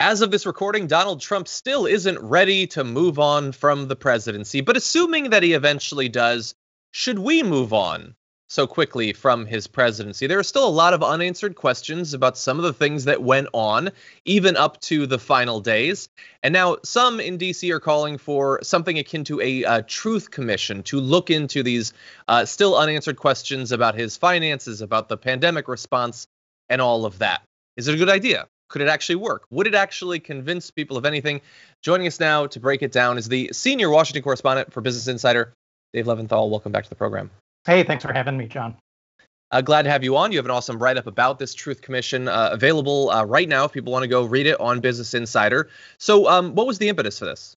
As of this recording, Donald Trump still isn't ready to move on from the presidency. But assuming that he eventually does, should we move on so quickly from his presidency? There are still a lot of unanswered questions about some of the things that went on, even up to the final days. And now some in D.C. are calling for something akin to a truth commission to look into these still unanswered questions about his finances, about the pandemic response, and all of that. Is it a good idea? Could it actually work? Would it actually convince people of anything? Joining us now to break it down is the senior Washington correspondent for Business Insider, Dave Leventhal. Welcome back to the program. Hey, thanks for having me, John. Glad to have you on. You have an awesome write-up about this Truth Commission available right now if people want to go read it on Business Insider. So what was the impetus for this?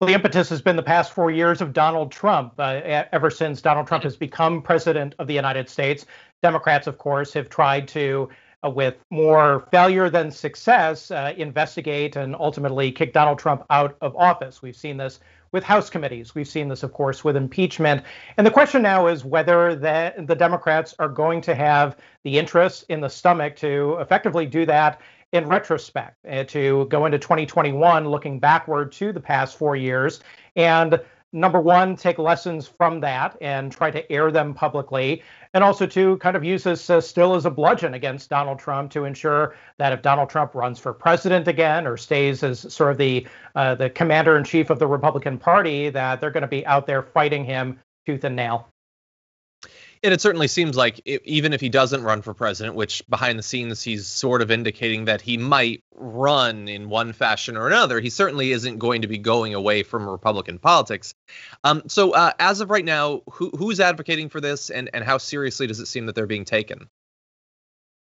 Well, the impetus has been the past 4 years of Donald Trump. Ever since Donald Trump has become president of the United States, Democrats, of course, have tried to with more failure than success, investigate and ultimately kick Donald Trump out of office. We've seen this with House committees. We've seen this, of course, with impeachment. And the question now is whether the Democrats are going to have the interest in the stomach to effectively do that in retrospect, to go into 2021 looking backward to the past 4 years and number one, take lessons from that and try to air them publicly, and also to kind of use this still as a bludgeon against Donald Trump to ensure that if Donald Trump runs for president again or stays as sort of the commander-in-chief of the Republican Party, that they're going to be out there fighting him tooth and nail. And it certainly seems like even if he doesn't run for president, which behind the scenes he's sort of indicating that he might run in one fashion or another, he certainly isn't going to be going away from Republican politics. So as of right now, who's advocating for this and how seriously does it seem that they're being taken?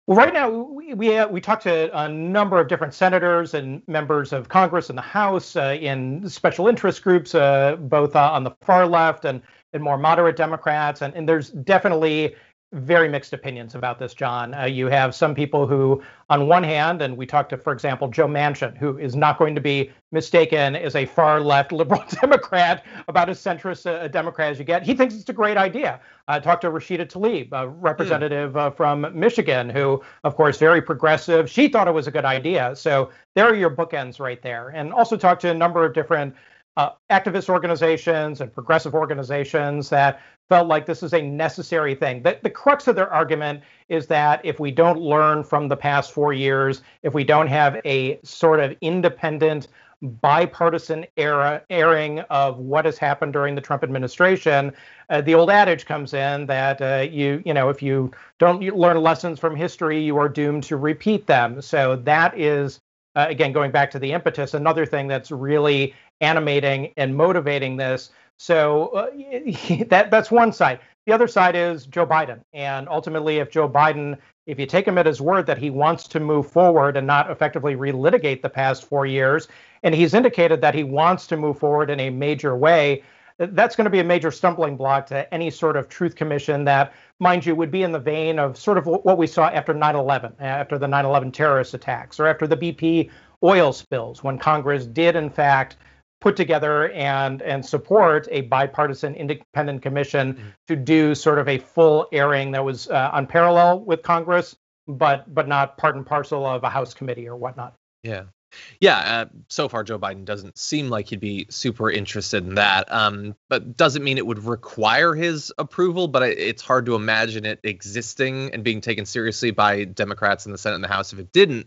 Well, right now, we talked to a number of different senators and members of Congress and the House in special interest groups, both on the far left and more moderate Democrats. And there's definitely very mixed opinions about this, John. You have some people who, on one hand, and we talked to, for example, Joe Manchin, who is not going to be mistaken as a far left liberal Democrat, about as centrist a Democrat as you get. He thinks it's a great idea. Talked to Rashida Tlaib, a representative from Michigan, who, of course, very progressive. She thought it was a good idea. So there are your bookends right there. And also talked to a number of different activist organizations and progressive organizations that felt like this is a necessary thing. The crux of their argument is that if we don't learn from the past 4 years, if we don't have a sort of independent, bipartisan airing of what has happened during the Trump administration, the old adage comes in that if you don't learn lessons from history, you are doomed to repeat them. So that is, again, going back to the impetus, another thing that's really animating and motivating this. So that's one side. The other side is Joe Biden. And ultimately, if you take him at his word that he wants to move forward and not effectively relitigate the past 4 years, and he's indicated that he wants to move forward in a major way, that's going to be a major stumbling block to any sort of truth commission that, mind you, would be in the vein of sort of what we saw after 9/11, after the 9/11 terrorist attacks, or after the BP oil spills, when Congress did, in fact, put together and support a bipartisan independent commission to do sort of a full airing that was on parallel with Congress, but not part and parcel of a House committee or whatnot. Yeah. So far, Joe Biden doesn't seem like he'd be super interested in that. But doesn't mean it would require his approval. But it's hard to imagine it existing and being taken seriously by Democrats in the Senate and the House if it didn't.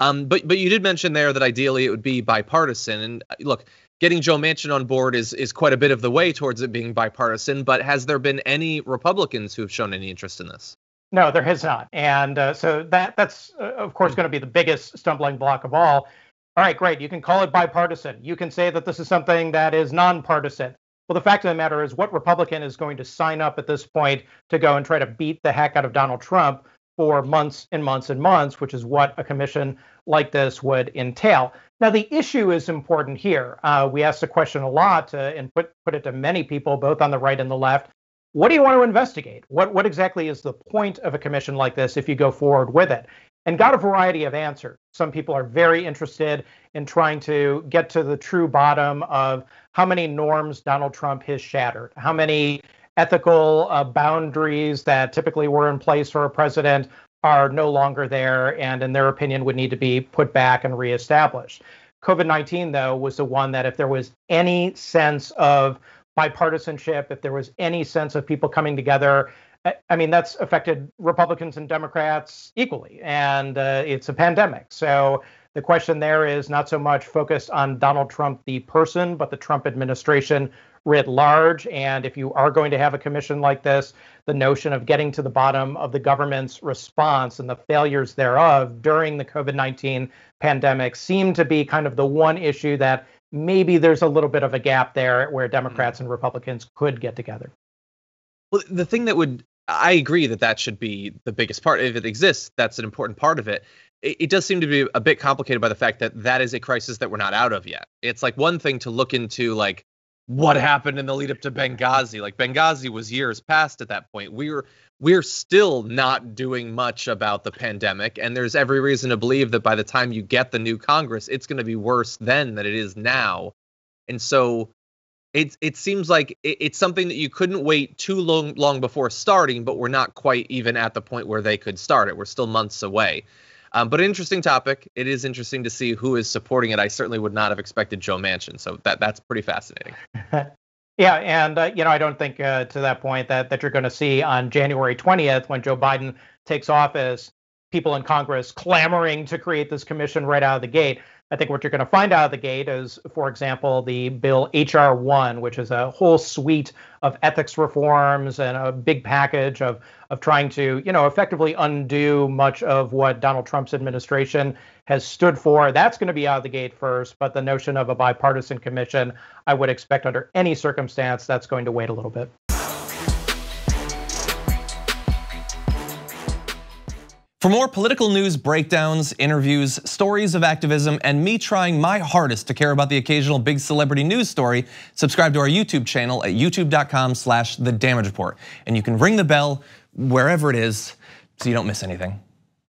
But you did mention there that ideally it would be bipartisan. And look, getting Joe Manchin on board is quite a bit of the way towards it being bipartisan. But has there been any Republicans who have shown any interest in this? No, there has not. And so that's, of course, going to be the biggest stumbling block of all. All right, great. You can call it bipartisan. You can say that this is something that is nonpartisan. Well, the fact of the matter is, what Republican is going to sign up at this point to go and try to beat the heck out of Donald Trump for months and months and months, which is what a commission like this would entail. Now, the issue is important here. We asked the question a lot and put it to many people, both on the right and the left. What do you want to investigate? What exactly is the point of a commission like this if you go forward with it? And got a variety of answers. Some people are very interested in trying to get to the true bottom of how many norms Donald Trump has shattered, how many ethical boundaries that typically were in place for a president are no longer there and, in their opinion, would need to be put back and reestablished. COVID-19, though, was the one that if there was any sense of bipartisanship, if there was any sense of people coming together, I mean, that's affected Republicans and Democrats equally, and it's a pandemic. So the question there is not so much focused on Donald Trump, the person, but the Trump administration writ large. And if you are going to have a commission like this, the notion of getting to the bottom of the government's response and the failures thereof during the COVID-19 pandemic seem to be kind of the one issue that maybe there's a little bit of a gap there where Democrats and Republicans could get together. Well, the thing that I agree that should be the biggest part. If it exists, that's an important part of it. It does seem to be a bit complicated by the fact that is a crisis that we're not out of yet. It's like one thing to look into like what happened in the lead up to Benghazi. Like Benghazi was years past at that point. We're still not doing much about the pandemic, and there's every reason to believe that by the time you get the new Congress, it's going to be worse then than it is now. And so it seems like it's something that you couldn't wait too long before starting, but we're not quite even at the point where they could start it. We're still months away. But an interesting topic. It is interesting to see who is supporting it. I certainly would not have expected Joe Manchin, so that's pretty fascinating. Yeah, and I don't think to that point that you're going to see on January 20th when Joe Biden takes office, people in Congress clamoring to create this commission right out of the gate. I think what you're going to find out of the gate is, for example, the bill H.R. 1, which is a whole suite of ethics reforms and a big package of trying to, effectively undo much of what Donald Trump's administration has stood for. That's going to be out of the gate first. But the notion of a bipartisan commission, I would expect under any circumstance, that's going to wait a little bit. For more political news breakdowns, interviews, stories of activism, and me trying my hardest to care about the occasional big celebrity news story, subscribe to our YouTube channel at youtube.com/The Damage Report. And you can ring the bell wherever it is so you don't miss anything.